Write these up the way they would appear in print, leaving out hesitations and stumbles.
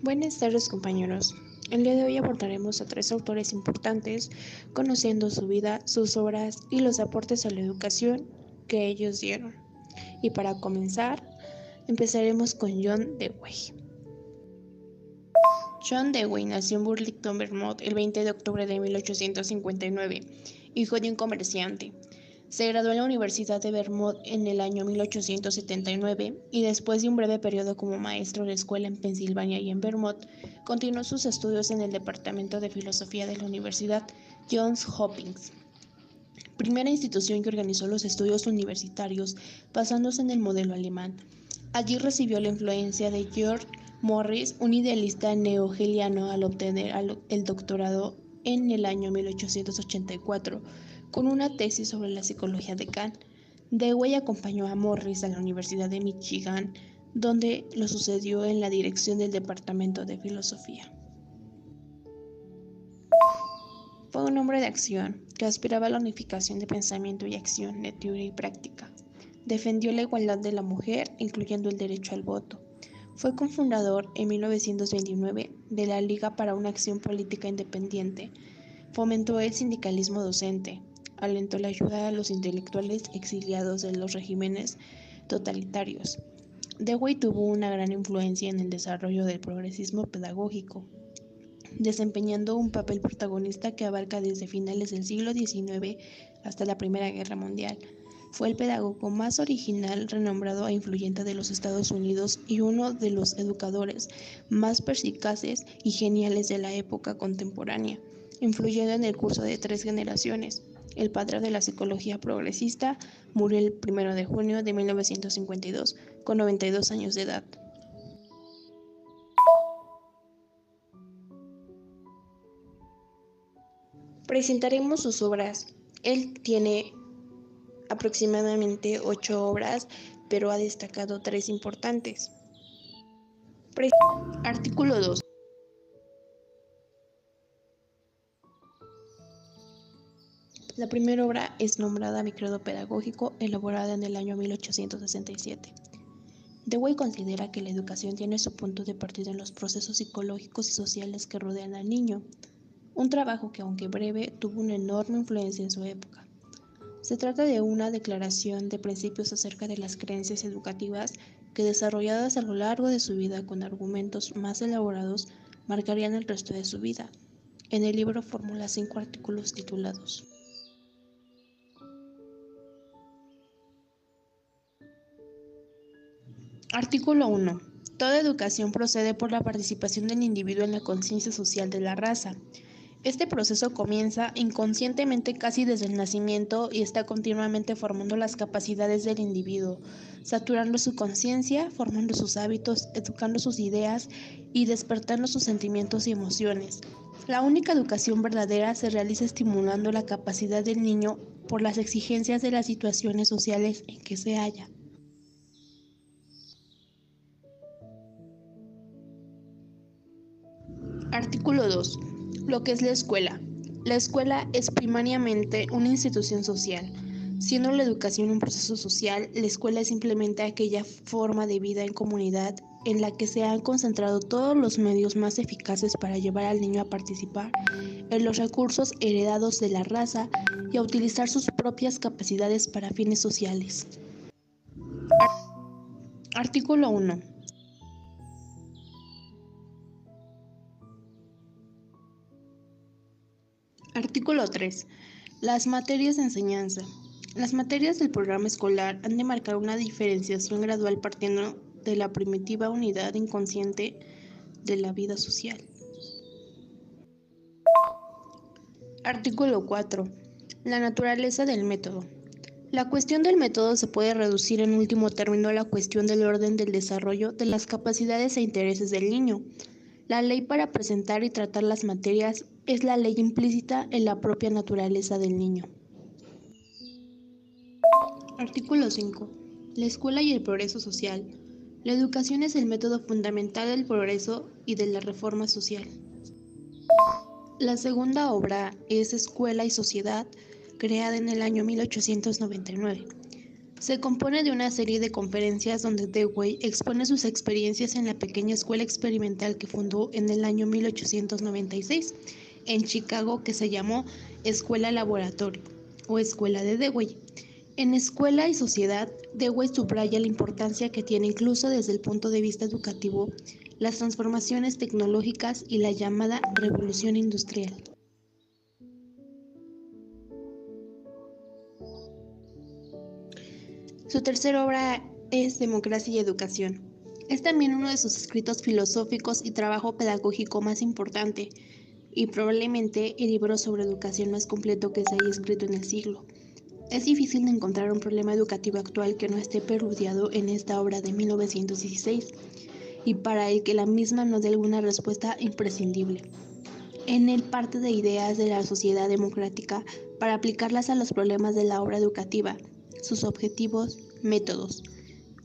Buenas tardes, compañeros. El día de hoy abordaremos a tres autores importantes, conociendo su vida, sus obras y los aportes a la educación que ellos dieron. Y para comenzar, empezaremos con John Dewey. John Dewey nació en Burlington, Vermont, el 20 de octubre de 1859, hijo de un comerciante. Se graduó en la Universidad de Vermont en el año 1879 y después de un breve periodo como maestro de escuela en Pensilvania y en Vermont, continuó sus estudios en el Departamento de Filosofía de la Universidad Johns Hopkins, primera institución que organizó los estudios universitarios basándose en el modelo alemán. Allí recibió la influencia de George Morris, un idealista neo-hegeliano, al obtener el doctorado en el año 1884 con una tesis sobre la psicología de Kant. Dewey acompañó a Morris a la Universidad de Michigan, donde lo sucedió en la dirección del Departamento de Filosofía. Fue un hombre de acción que aspiraba a la unificación de pensamiento y acción, de teoría y práctica. Defendió la igualdad de la mujer, incluyendo el derecho al voto. Fue cofundador en 1929 de la Liga para una Acción Política Independiente. Fomentó el sindicalismo docente. Alentó la ayuda a los intelectuales exiliados de los regímenes totalitarios. Dewey tuvo una gran influencia en el desarrollo del progresismo pedagógico, desempeñando un papel protagonista que abarca desde finales del siglo XIX hasta la Primera Guerra Mundial. Fue el pedagogo más original, renombrado e influyente de los Estados Unidos y uno de los educadores más perspicaces y geniales de la época contemporánea, influyendo en el curso de 3 generaciones. El padre de la psicología progresista murió el 1 de junio de 1952, con 92 años de edad. Presentaremos sus obras. Él tiene aproximadamente 8 obras, pero ha destacado 3 importantes. Artículo 2. La primera obra es nombrada Mi credo pedagógico, elaborada en el año 1867. Dewey considera que la educación tiene su punto de partida en los procesos psicológicos y sociales que rodean al niño, un trabajo que, aunque breve, tuvo una enorme influencia en su época. Se trata de una declaración de principios acerca de las creencias educativas que, desarrolladas a lo largo de su vida con argumentos más elaborados, marcarían el resto de su vida. En el libro formula 5 artículos titulados Artículo 1. Toda educación procede por la participación del individuo en la conciencia social de la raza. Este proceso comienza inconscientemente casi desde el nacimiento y está continuamente formando las capacidades del individuo, saturando su conciencia, formando sus hábitos, educando sus ideas y despertando sus sentimientos y emociones. La única educación verdadera se realiza estimulando la capacidad del niño por las exigencias de las situaciones sociales en que se halla. Artículo 2. Lo que es la escuela. La escuela es primariamente una institución social. Siendo la educación un proceso social, la escuela es simplemente aquella forma de vida en comunidad en la que se han concentrado todos los medios más eficaces para llevar al niño a participar en los recursos heredados de la raza y a utilizar sus propias capacidades para fines sociales. Artículo 1. Artículo 3. Las materias de enseñanza. Las materias del programa escolar han de marcar una diferenciación gradual partiendo de la primitiva unidad inconsciente de la vida social. Artículo 4. La naturaleza del método. La cuestión del método se puede reducir en último término a la cuestión del orden del desarrollo de las capacidades e intereses del niño. La ley para presentar y tratar las materias es la ley implícita en la propia naturaleza del niño. Artículo 5. La escuela y el progreso social. La educación es el método fundamental del progreso y de la reforma social. La segunda obra es Escuela y Sociedad, creada en el año 1899. Se compone de una serie de conferencias donde Dewey expone sus experiencias en la pequeña escuela experimental que fundó en el año 1896 en Chicago, que se llamó Escuela Laboratorio o Escuela de Dewey. En Escuela y Sociedad, Dewey subraya la importancia que tiene incluso desde el punto de vista educativo las transformaciones tecnológicas y la llamada revolución industrial. Su tercera obra es Democracia y Educación. Es también uno de sus escritos filosóficos y trabajo pedagógico más importante, y probablemente el libro sobre educación más completo que se haya escrito en el siglo. Es difícil de encontrar un problema educativo actual que no esté preludiado en esta obra de 1916, y para el que la misma no dé alguna respuesta imprescindible. En él parte de ideas de la sociedad democrática para aplicarlas a los problemas de la obra educativa, sus objetivos, métodos,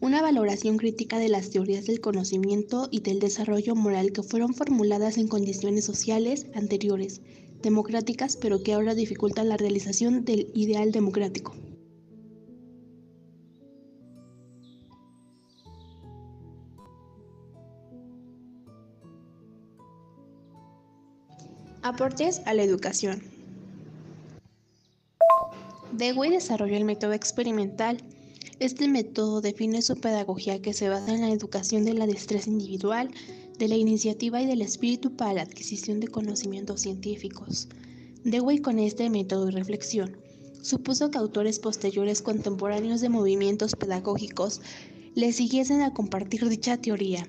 una valoración crítica de las teorías del conocimiento y del desarrollo moral que fueron formuladas en condiciones sociales anteriores, democráticas, pero que ahora dificultan la realización del ideal democrático. Aportes a la educación. Dewey desarrolló el método experimental. Este método define su pedagogía, que se basa en la educación de la destreza individual, de la iniciativa y del espíritu para la adquisición de conocimientos científicos. Dewey, con este método y reflexión, supuso que autores posteriores contemporáneos de movimientos pedagógicos le siguiesen a compartir dicha teoría.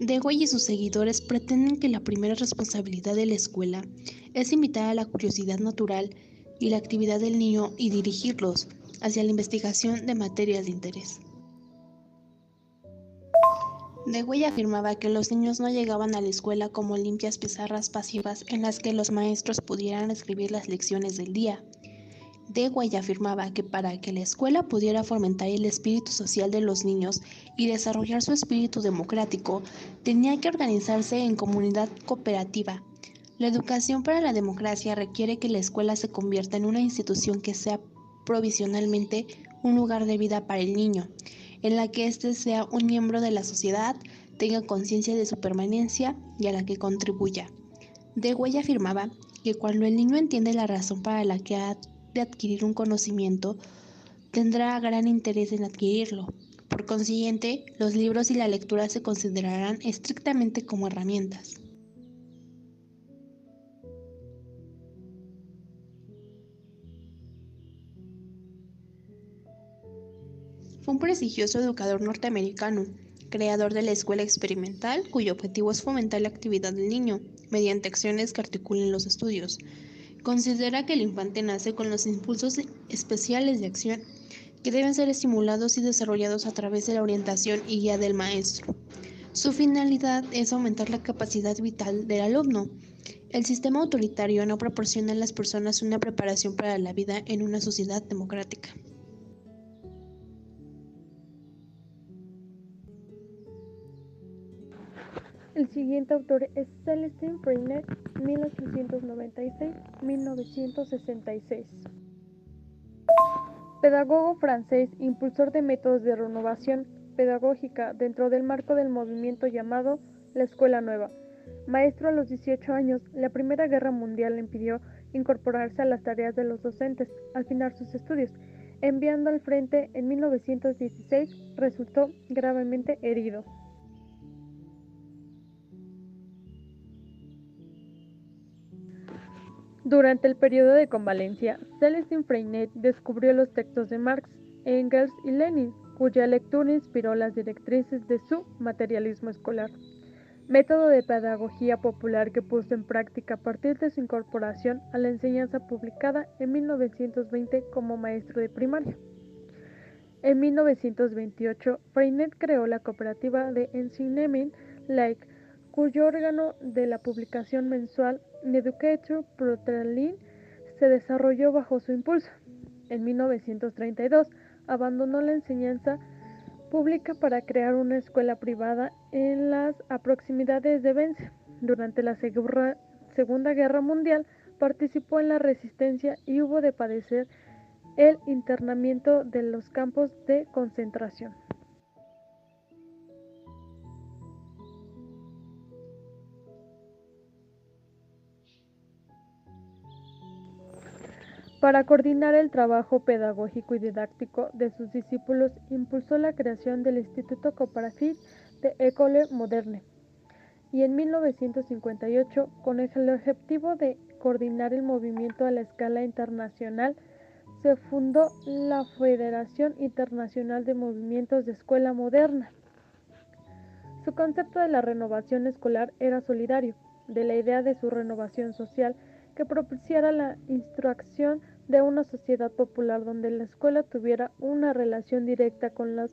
Dewey y sus seguidores pretenden que la primera responsabilidad de la escuela es invitar a la curiosidad natural y la actividad del niño y dirigirlos hacia la investigación de materias de interés. Dewey afirmaba que los niños no llegaban a la escuela como limpias pizarras pasivas en las que los maestros pudieran escribir las lecciones del día. Dewey afirmaba que para que la escuela pudiera fomentar el espíritu social de los niños y desarrollar su espíritu democrático, tenía que organizarse en comunidad cooperativa. La educación para la democracia requiere que la escuela se convierta en una institución que sea provisionalmente un lugar de vida para el niño, en la que éste sea un miembro de la sociedad, tenga conciencia de su permanencia y a la que contribuya. Dewey afirmaba que cuando el niño entiende la razón para la que ha de adquirir un conocimiento, tendrá gran interés en adquirirlo. Por consiguiente, los libros y la lectura se considerarán estrictamente como herramientas. Fue un prestigioso educador norteamericano, creador de la escuela experimental, cuyo objetivo es fomentar la actividad del niño mediante acciones que articulen los estudios. Considera que el infante nace con los impulsos especiales de acción que deben ser estimulados y desarrollados a través de la orientación y guía del maestro. Su finalidad es aumentar la capacidad vital del alumno. El sistema autoritario no proporciona a las personas una preparación para la vida en una sociedad democrática. El siguiente autor es Celestin Freinet, 1896-1966. Pedagogo francés, impulsor de métodos de renovación pedagógica dentro del marco del movimiento llamado la Escuela Nueva. Maestro a los 18 años, la Primera Guerra Mundial le impidió incorporarse a las tareas de los docentes al final sus estudios. Enviando al frente en 1916, resultó gravemente herido. Durante el periodo de convalencia, Celestin Freinet descubrió los textos de Marx, Engels y Lenin, cuya lectura inspiró las directrices de su materialismo escolar, método de pedagogía popular que puso en práctica a partir de su incorporación a la enseñanza publicada en 1920 como maestro de primaria. En 1928, Freinet creó la cooperativa de Enseignement Like, cuyo órgano de la publicación mensual L'Educateur Protralin se desarrolló bajo su impulso. En 1932, abandonó la enseñanza pública para crear una escuela privada en las proximidades de Vence. Durante la Segunda Guerra Mundial, participó en la resistencia y hubo de padecer el internamiento de los campos de concentración. Para coordinar el trabajo pedagógico y didáctico de sus discípulos, impulsó la creación del Instituto Coopératif d'École Moderne, y en 1958, con el objetivo de coordinar el movimiento a la escala internacional, se fundó la Federación Internacional de Movimientos de Escuela Moderna. Su concepto de la renovación escolar era solidario, de la idea de su renovación social que propiciara la instrucción de una sociedad popular donde la escuela tuviera una relación directa con las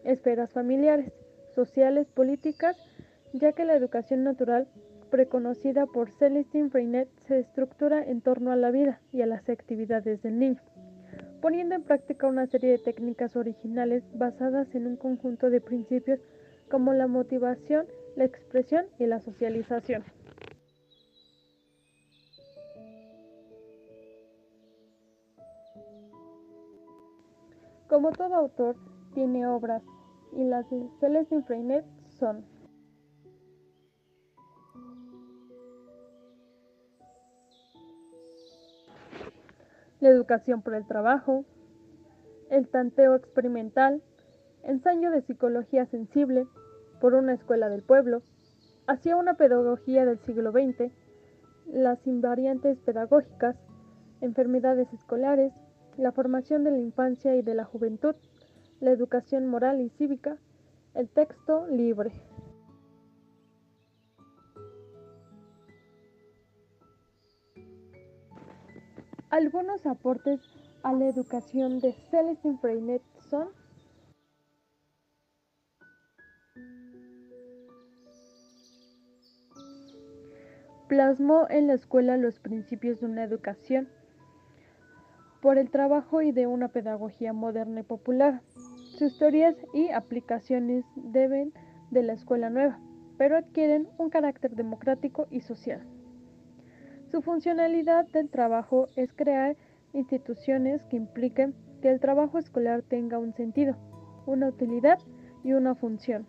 esferas familiares, sociales, políticas, ya que la educación natural, preconocida por Célestin Freinet, se estructura en torno a la vida y a las actividades del niño, poniendo en práctica una serie de técnicas originales basadas en un conjunto de principios como la motivación, la expresión y la socialización. Como todo autor, tiene obras, y las de Célestin Freinet son La educación por el trabajo, El tanteo experimental, Ensayo de psicología sensible, Por una escuela del pueblo, Hacia una pedagogía del siglo XX, Las invariantes pedagógicas, Enfermedades escolares, La formación de la infancia y de la juventud, La educación moral y cívica, El texto libre. Algunos aportes a la educación de Célestin Freinet son: plasmó en la escuela los principios de una educación por el trabajo y de una pedagogía moderna y popular. Sus teorías y aplicaciones deben de la escuela nueva, pero adquieren un carácter democrático y social. Su funcionalidad del trabajo es crear instituciones que impliquen que el trabajo escolar tenga un sentido, una utilidad y una función.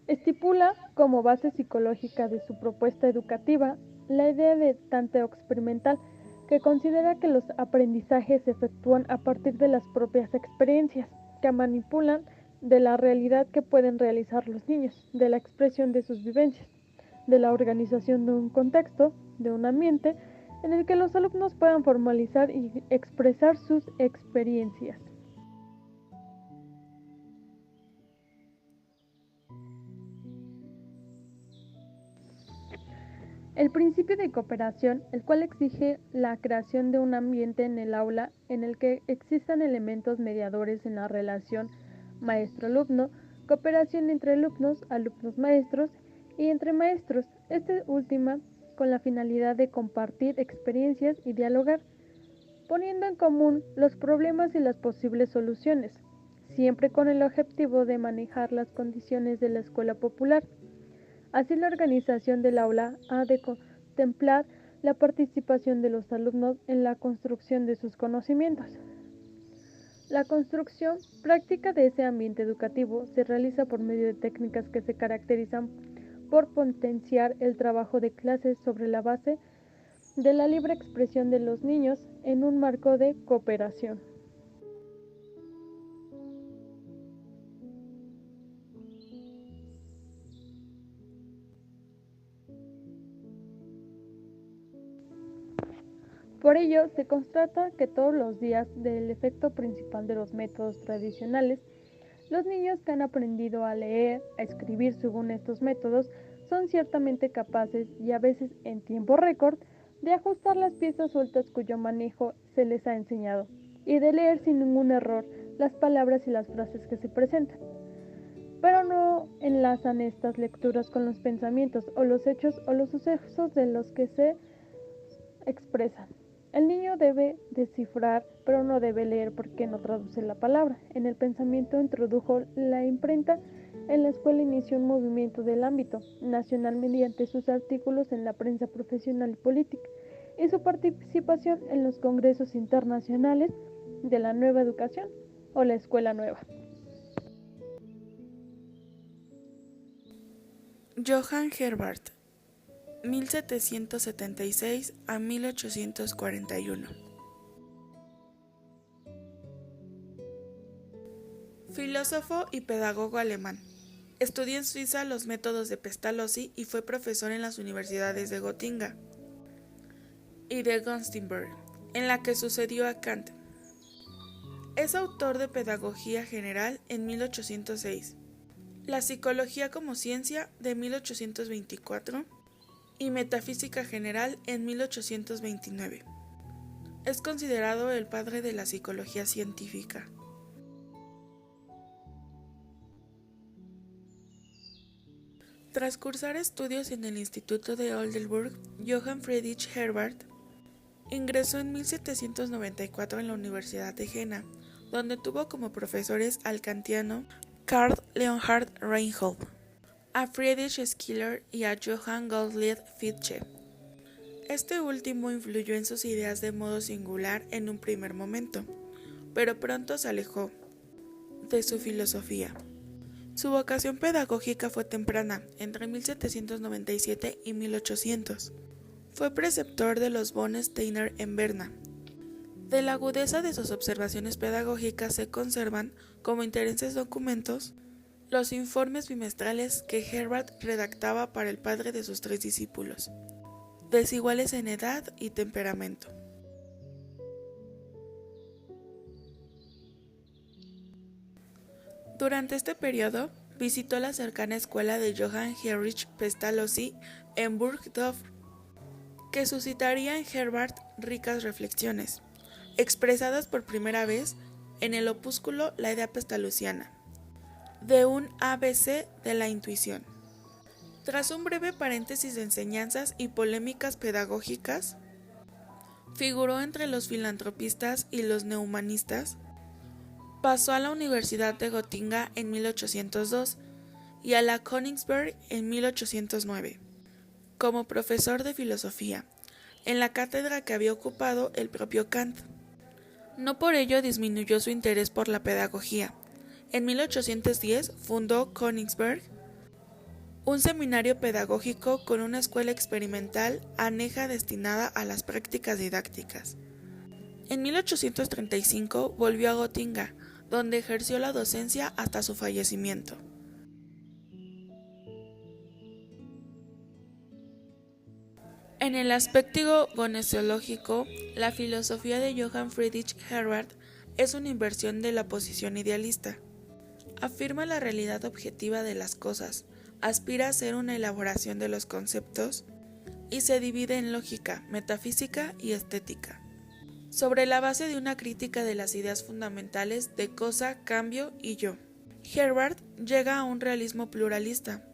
Estipula como base psicológica de su propuesta educativa la idea de tanteo experimental, que considera que los aprendizajes se efectúan a partir de las propias experiencias, que manipulan de la realidad que pueden realizar los niños, de la expresión de sus vivencias, de la organización de un contexto, de un ambiente en el que los alumnos puedan formalizar y expresar sus experiencias. El principio de cooperación, el cual exige la creación de un ambiente en el aula en el que existan elementos mediadores en la relación maestro-alumno, cooperación entre alumnos, alumnos-maestros y entre maestros, esta última con la finalidad de compartir experiencias y dialogar, poniendo en común los problemas y las posibles soluciones, siempre con el objetivo de manejar las condiciones de la escuela popular. Así, la organización del aula ha de contemplar la participación de los alumnos en la construcción de sus conocimientos. La construcción práctica de ese ambiente educativo se realiza por medio de técnicas que se caracterizan por potenciar el trabajo de clases sobre la base de la libre expresión de los niños en un marco de cooperación. Por ello, se constata que todos los días del efecto principal de los métodos tradicionales, los niños que han aprendido a leer, a escribir según estos métodos, son ciertamente capaces y a veces en tiempo récord de ajustar las piezas sueltas cuyo manejo se les ha enseñado y de leer sin ningún error las palabras y las frases que se presentan. Pero no enlazan estas lecturas con los pensamientos o los hechos o los sucesos de los que se expresan. El niño debe descifrar, pero no debe leer porque no traduce la palabra. En el pensamiento introdujo la imprenta En la escuela inició un movimiento del ámbito nacional mediante sus artículos en la prensa profesional y política y su participación en los congresos internacionales de la nueva educación o la escuela nueva. Johann Herbart, 1776 a 1841. Filósofo y pedagogo alemán. Estudió en Suiza los métodos de Pestalozzi y fue profesor en las universidades de Gotinga y de Günzburg, en la que sucedió a Kant. Es autor de Pedagogía General en 1806, La Psicología como Ciencia de 1824 y Metafísica General en 1829. Es considerado el padre de la psicología científica. Tras cursar estudios en el Instituto de Oldenburg, Johann Friedrich Herbart ingresó en 1794 en la Universidad de Jena, donde tuvo como profesores al kantiano Karl Leonhard Reinhold, a Friedrich Schiller y a Johann Gottlieb Fichte. Este último influyó en sus ideas de modo singular en un primer momento, pero pronto se alejó de su filosofía. Su vocación pedagógica fue temprana, entre 1797 y 1800. Fue preceptor de los von Steiner en Berna. De la agudeza de sus observaciones pedagógicas se conservan, como interesantes documentos, los informes bimestrales que Herbart redactaba para el padre de sus 3 discípulos, desiguales en edad y temperamento. Durante este periodo, visitó la cercana escuela de Johann Heinrich Pestalozzi en Burgdorf, que suscitaría en Herbart ricas reflexiones, expresadas por primera vez en el opúsculo La idea pestalozziana, de un ABC de la intuición. Tras un breve paréntesis de enseñanzas y polémicas pedagógicas, figuró entre los filantropistas y los neumanistas. Pasó a la Universidad de Gotinga en 1802 y a la Königsberg en 1809, como profesor de filosofía, en la cátedra que había ocupado el propio Kant. No por ello disminuyó su interés por la pedagogía. En 1810 fundó Königsberg, un seminario pedagógico con una escuela experimental aneja destinada a las prácticas didácticas. En 1835 volvió a Gotinga, donde ejerció la docencia hasta su fallecimiento. En el aspecto gnosiológico, la filosofía de Johann Friedrich Herbart es una inversión de la posición idealista. Afirma la realidad objetiva de las cosas, aspira a ser una elaboración de los conceptos y se divide en lógica, metafísica y estética, sobre la base de una crítica de las ideas fundamentales de cosa, cambio y yo. Herbart llega a un realismo pluralista,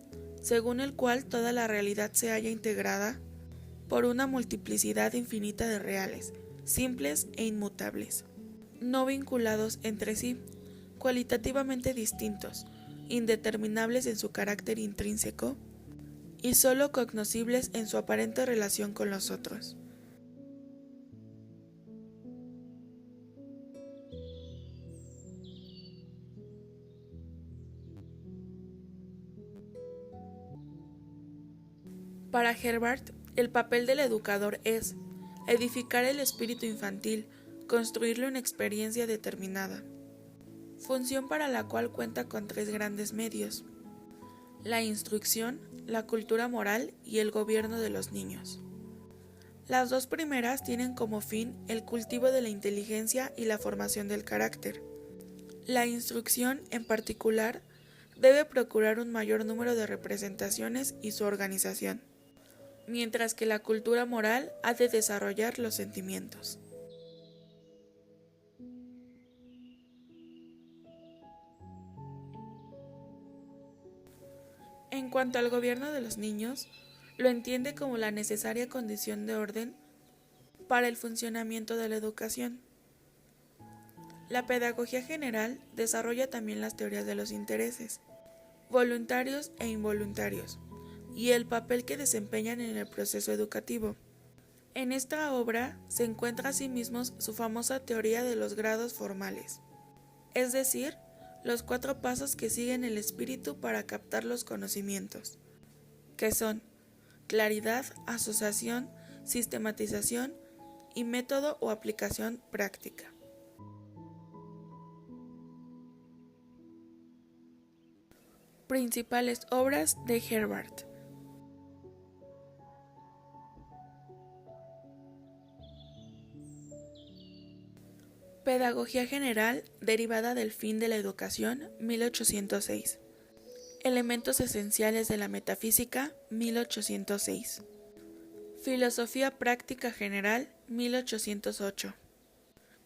según el cual toda la realidad se halla integrada por una multiplicidad infinita de reales, simples e inmutables, no vinculados entre sí, cualitativamente distintos, indeterminables en su carácter intrínseco y sólo cognoscibles en su aparente relación con los otros. Para Herbart, el papel del educador es edificar el espíritu infantil, construirle una experiencia determinada, función para la cual cuenta con 3 grandes medios: la instrucción, la cultura moral y el gobierno de los niños. Las 2 primeras tienen como fin el cultivo de la inteligencia y la formación del carácter. La instrucción, en particular, debe procurar un mayor número de representaciones y su organización, mientras que la cultura moral ha de desarrollar los sentimientos. En cuanto al gobierno de los niños, lo entiende como la necesaria condición de orden para el funcionamiento de la educación. La pedagogía general desarrolla también las teorías de los intereses, voluntarios e involuntarios, y el papel que desempeñan en el proceso educativo. En esta obra se encuentra asimismo su famosa teoría de los grados formales, es decir, los 4 pasos que siguen el espíritu para captar los conocimientos, que son claridad, asociación, sistematización y método o aplicación práctica. Principales obras de Herbart. Pedagogía general derivada del fin de la educación, 1806. Elementos esenciales de la metafísica, 1806. Filosofía práctica general, 1808.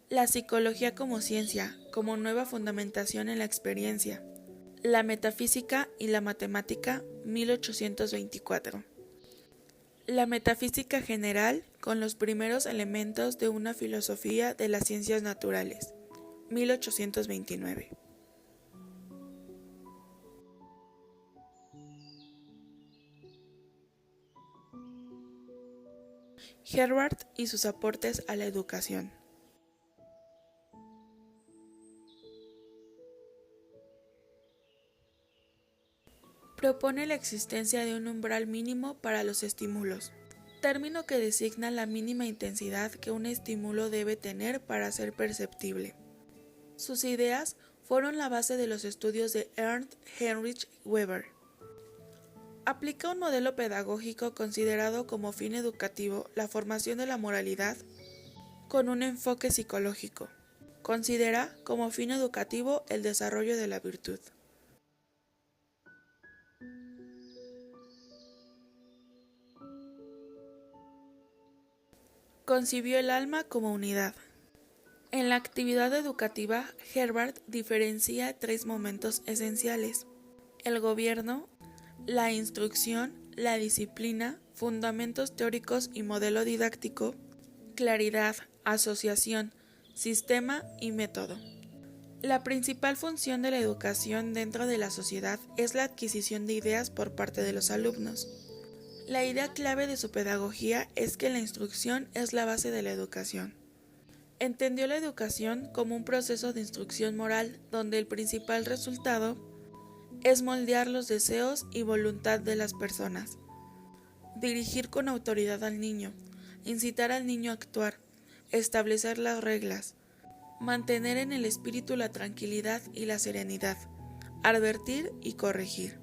La psicología como ciencia, como nueva fundamentación en la experiencia. La metafísica y la matemática, 1824. La metafísica general con los primeros elementos de una filosofía de las ciencias naturales, 1829. Herbart y sus aportes a la educación. Propone la existencia de un umbral mínimo para los estímulos, término que designa la mínima intensidad que un estímulo debe tener para ser perceptible. Sus ideas fueron la base de los estudios de Ernst Heinrich Weber. Aplica un modelo pedagógico considerado como fin educativo la formación de la moralidad con un enfoque psicológico. Considera como fin educativo el desarrollo de la virtud. Concibió el alma como unidad. En la actividad educativa, Herbart diferencia 3 momentos esenciales: el gobierno, la instrucción, la disciplina, fundamentos teóricos y modelo didáctico, claridad, asociación, sistema y método. La principal función de la educación dentro de la sociedad es la adquisición de ideas por parte de los alumnos. La idea clave de su pedagogía es que la instrucción es la base de la educación. Entendió la educación como un proceso de instrucción moral donde el principal resultado es moldear los deseos y voluntad de las personas, dirigir con autoridad al niño, incitar al niño a actuar, establecer las reglas, mantener en el espíritu la tranquilidad y la serenidad, advertir y corregir.